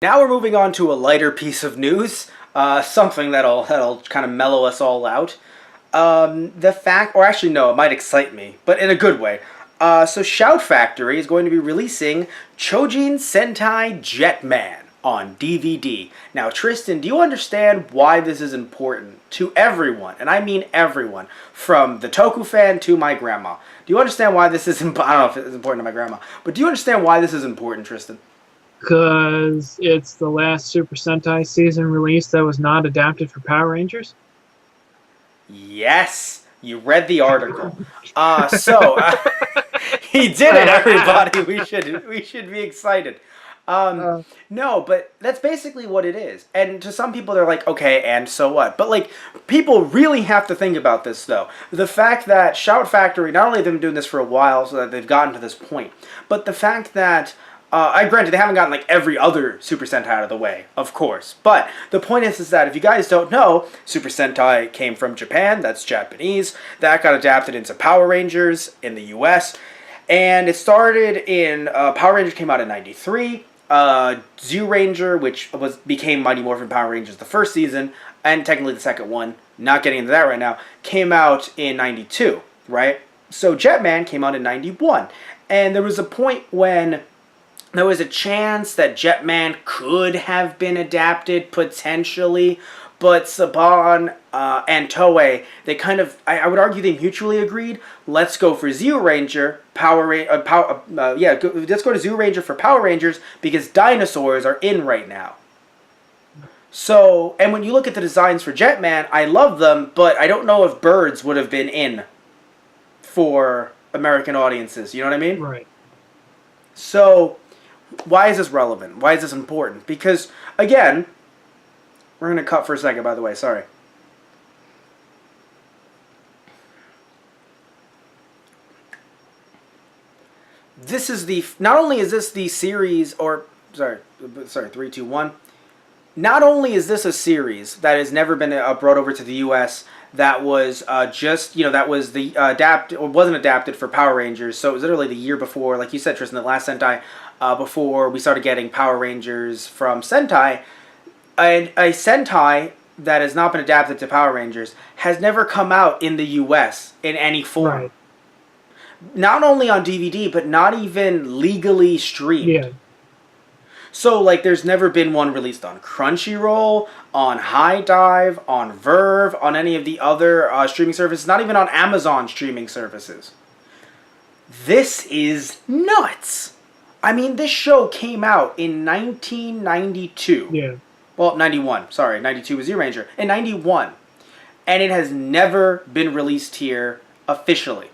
Now we're moving on to a lighter piece of news, something that'll kind of mellow us all out. The fact, or actually no, it might excite me, but in a good way. So Shout Factory is going to be releasing Chojin Sentai Jetman on DVD. Now, Tristan, do you understand why this is important to everyone? And I mean everyone, from the Toku fan to my grandma. Do you understand why this is important? I don't know if it's important to my grandma, but do you understand why this is important, Tristan? Because it's the last Super Sentai season release that was not adapted for Power Rangers? Yes, you read the article. He did it, everybody. We should be excited. Um, Uh, no, but that's basically what it is. And to some people, they're like, okay, and so what? But like, people really have to think about this, though. The fact that Shout Factory, not only have they been doing this for a while, so that they've gotten to this point, but the fact that I granted they haven't gotten like every other Super Sentai out of the way, of course. But the point is that if you guys don't know, Super Sentai came from Japan. That's Japanese. That got adapted into Power Rangers in the U.S. And it started in Power Rangers came out in '93. Zyuranger, which became Mighty Morphin Power Rangers the first season, and technically the second one. Not getting into that right now. Came out in '92, right? So Jetman came out in '91, and there was a point when there was a chance that Jetman could have been adapted, potentially, but Saban and Toei, they kind of, I would argue they mutually agreed, let's go for Zyuranger, let's go to Zyuranger for Power Rangers, because dinosaurs are in right now. So, and when you look at the designs for Jetman, I love them, but I don't know if birds would have been in for American audiences, you know what I mean? right. So, why is this relevant? Why is this important? Because, again, we're going to cut for a second, by the way, sorry. This is not only is this the series, sorry, 3, 2, 1. Not only is this a series that has never been brought over to the U.S., that was that was wasn't adapted for Power Rangers, so it was literally the year before, like you said, Tristan, the last Sentai, before we started getting Power Rangers from Sentai. A Sentai that has not been adapted to Power Rangers has never come out in the U.S. in any form. Right. Not only on DVD, but not even legally streamed. Yeah. So, like, there's never been one released on Crunchyroll, on High Dive, on Verve, on any of the other streaming services, not even on Amazon streaming services. This is nuts! I mean, this show came out in 1992. Yeah. Well, 91. Sorry, 92 was Zyuranger. In 91. And it has never been released here officially.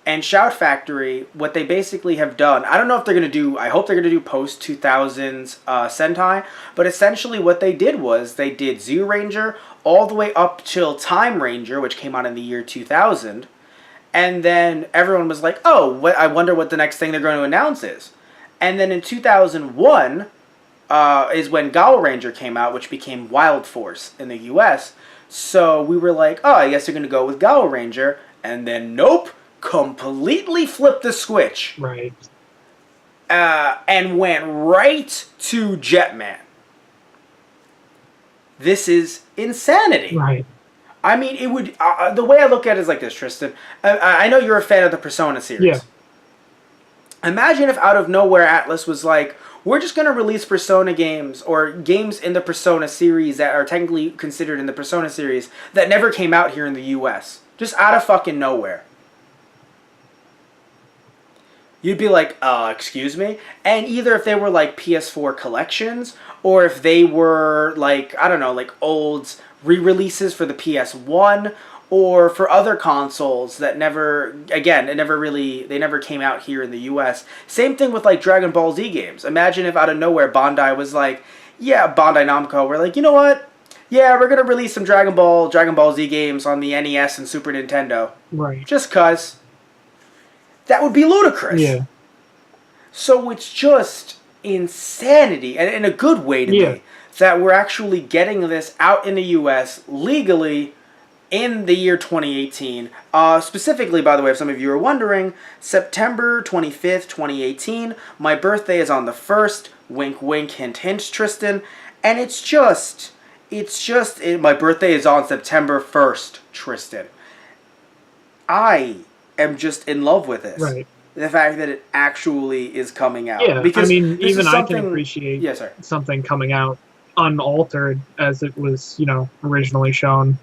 And Shout Factory, what they basically have done, I don't know if they're going to do, I hope they're going to do post-2000s Sentai, but essentially what they did was, they did Zyuranger all the way up till Time Ranger, which came out in the year 2000, and then everyone was like, oh, I wonder what the next thing they're going to announce is. And then in 2001 is when Gao Ranger came out, which became Wild Force in the US, so we were like, oh, I guess they're going to go with Gao Ranger, and then nope, completely flipped the switch. Right. And went right to Jetman. This is insanity. Right. I mean, it would. The way I look at it is like this, Tristan. I know you're a fan of the Persona series. Yeah. Imagine if out of nowhere Atlas was like, we're just going to release Persona games, or games in the Persona series that are technically considered in the Persona series that never came out here in the US. Just out of fucking nowhere. You'd be like, excuse me? And either if they were like PS4 collections, or if they were like, I don't know, like old re-releases for the PS1, or for other consoles that never, again, they never came out here in the US. Same thing with like Dragon Ball Z games. Imagine if out of nowhere Bandai was like, yeah, Bandai Namco, we're like, you know what? Yeah, we're going to release some Dragon Ball Z games on the NES and Super Nintendo. Right. Just cuz. That would be ludicrous. Yeah. So it's just insanity, and in a good way to me, that we're actually getting this out in the U.S. legally in the year 2018. Specifically, by the way, if some of you are wondering, September 25th, 2018. My birthday is on the 1st. Wink, wink, hint, hint, Tristan. And it's just, my birthday is on September 1st, Tristan. I am just in love with this. Right. The fact that it actually is coming out. Yeah, Because I mean, this even is I something, can appreciate yeah, sorry. something coming out unaltered as it was, originally shown.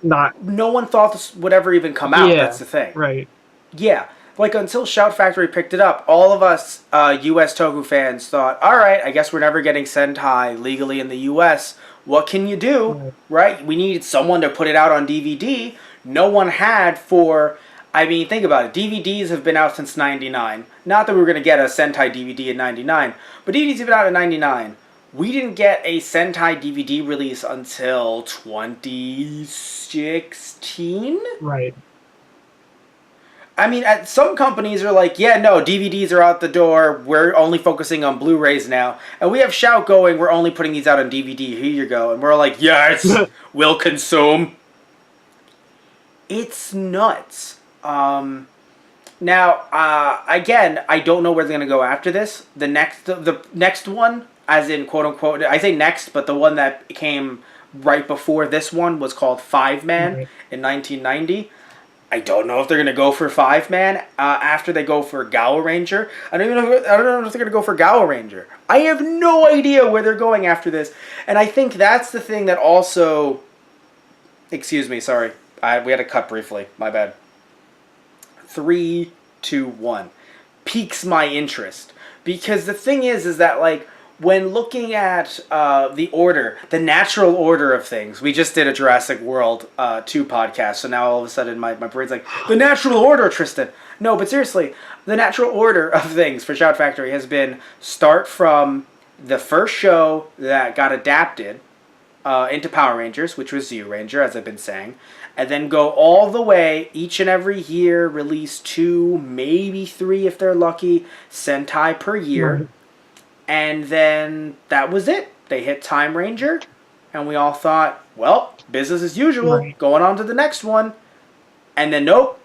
Not. No one thought this would ever even come out, Yeah, that's the thing. right. Yeah, like until Shout Factory picked it up, all of us U.S. Toku fans thought, all right, I guess we're never getting Sentai legally in the U.S. What can you do, right? We needed someone to put it out on DVD. No one had for, I mean, think about it. DVDs have been out since 99. Not that we were going to get a Sentai DVD in 99, but DVDs have been out in 99. We didn't get a Sentai DVD release until 2016? Right. I mean, some companies are like, yeah, no, DVDs are out the door. We're only focusing on Blu-rays now. And we have Shout going, we're only putting these out on DVD. Here you go. And we're like, yes, we'll consume. It's nuts. Now, again, I don't know where they're going to go after this. The next one, as in quote-unquote, I say next, but the one that came right before this one was called 5-Man in 1990. I don't know if they're going to go for 5-Man after they go for Gala Ranger. I don't know if they're going to go for Gala Ranger. I have no idea where they're going after this. And I think that's the thing that also... Excuse me, sorry. We had to cut briefly. My bad. 3, 2, 1. Piques my interest. Because the thing is that, like, when looking at the order, the natural order of things, we just did a Jurassic World 2 podcast, so now all of a sudden my brain's like, the natural order, Tristan! No, but seriously, the natural order of things for Shout Factory has been start from the first show that got adapted into Power Rangers, which was Zyuranger, as I've been saying, and then go all the way, each and every year, release 2, maybe 3 if they're lucky, Sentai per year. Right. And then that was it. They hit Time Ranger, and we all thought, well, business as usual, going on to the next one. And then nope.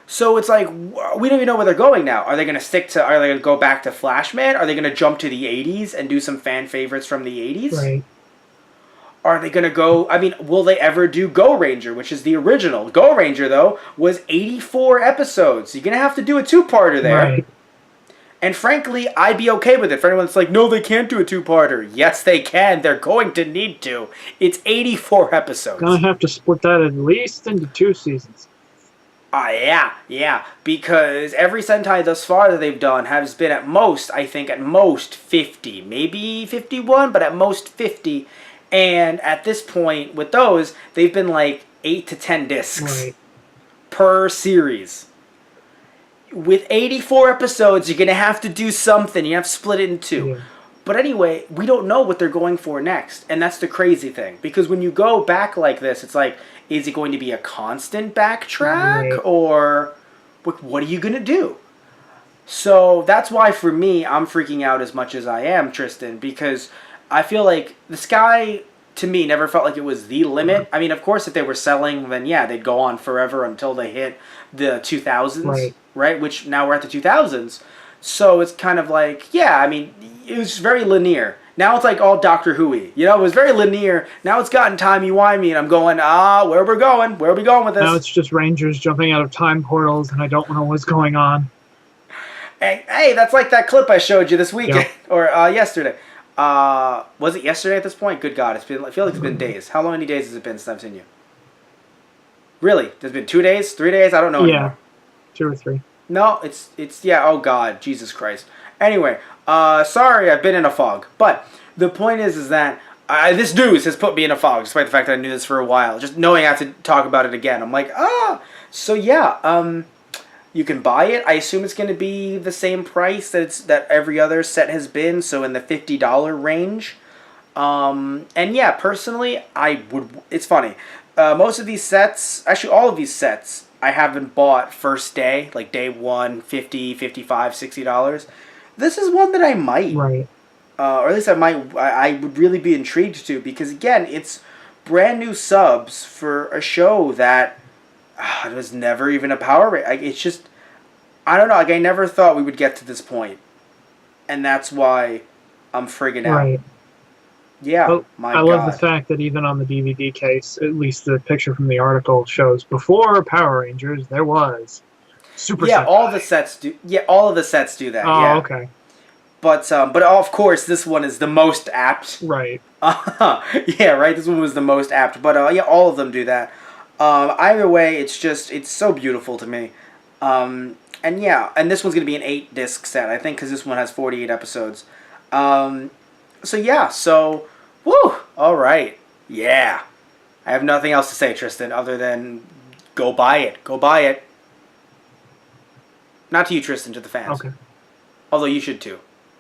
So it's like, we don't even know where they're going now. Are they going to go back to Flashman? Are they going to jump to the 80s and do some fan favorites from the 80s? Right. Are they going to go, I mean, will they ever do Go Ranger, which is the original? Go Ranger, though, was 84 episodes. You're going to have to do a 2-parter there. Right. And frankly, I'd be okay with it. For anyone that's like, no, they can't do a 2-parter. Yes, they can. They're going to need to. It's 84 episodes. Gonna have to split that at least into 2 seasons. Yeah. Because every Sentai thus far that they've done has been at most 50. Maybe 51, but at most 50. And at this point, with those, they've been like 8 to 10 discs per series. With 84 episodes, you're going to have to do something. You have to split it in 2. Yeah. But anyway, we don't know what they're going for next. And that's the crazy thing. Because when you go back like this, it's like, is it going to be a constant backtrack? Right. Or what are you going to do? So that's why, for me, I'm freaking out as much as I am, Tristan. Because I feel like the sky, to me, never felt like it was the limit. I mean, of course, if they were selling, then yeah, they'd go on forever until they hit the 2000s. Right? Which now we're at the 2000s. So it's kind of like, yeah, I mean, it was very linear. Now it's like all Doctor Who-y. You know, it was very linear. Now it's gotten timey-wimey, and I'm going, where are we going? Where are we going with this? Now it's just Rangers jumping out of time portals, and I don't know what's going on. Hey, that's like that clip I showed you this weekend, or yesterday. Was it yesterday at this point? Good God, I feel like it's been days. How many days has it been since I've seen you? Really? There's been 2 days? 3 days? I don't know anymore. 2 or 3. No, it's oh God, Jesus Christ. Anyway, sorry, I've been in a fog. But the point is that this news has put me in a fog, despite the fact that I knew this for a while. Just knowing I have to talk about it again. I'm like, so yeah, you can buy it. I assume it's going to be the same price that every other set has been, so in the $50 range. And yeah, personally, it's funny. Most of these sets, actually all of these sets, I haven't bought first day, like day one, $50, $55, $60. This is one that I might. Right. Or at least I would really be intrigued to, because again, it's brand new subs for a show that it was never even a Power Ranger. It's just, I don't know, like I never thought we would get to this point. and that's why I'm friggin' out. Right. Yeah, Oh, my I love the God. fact that even on the DVD case, at least the picture from the article shows before Power Rangers, there was Super Yeah, all the Sentai. sets do. Yeah, all of the sets do that. Oh, Yeah, okay. but of course this one is the most apt. Right. Yeah, right. This one was the most apt, but yeah, all of them do that. Either way, it's so beautiful to me. And yeah, and this one's gonna be an 8 disc set, I think, because this one has 48 episodes. Um, so yeah, so woo, all right, yeah. I have nothing else to say, Tristan, other than go buy it. Go buy it. Not to you, Tristan, to the fans. Okay. Although you should too.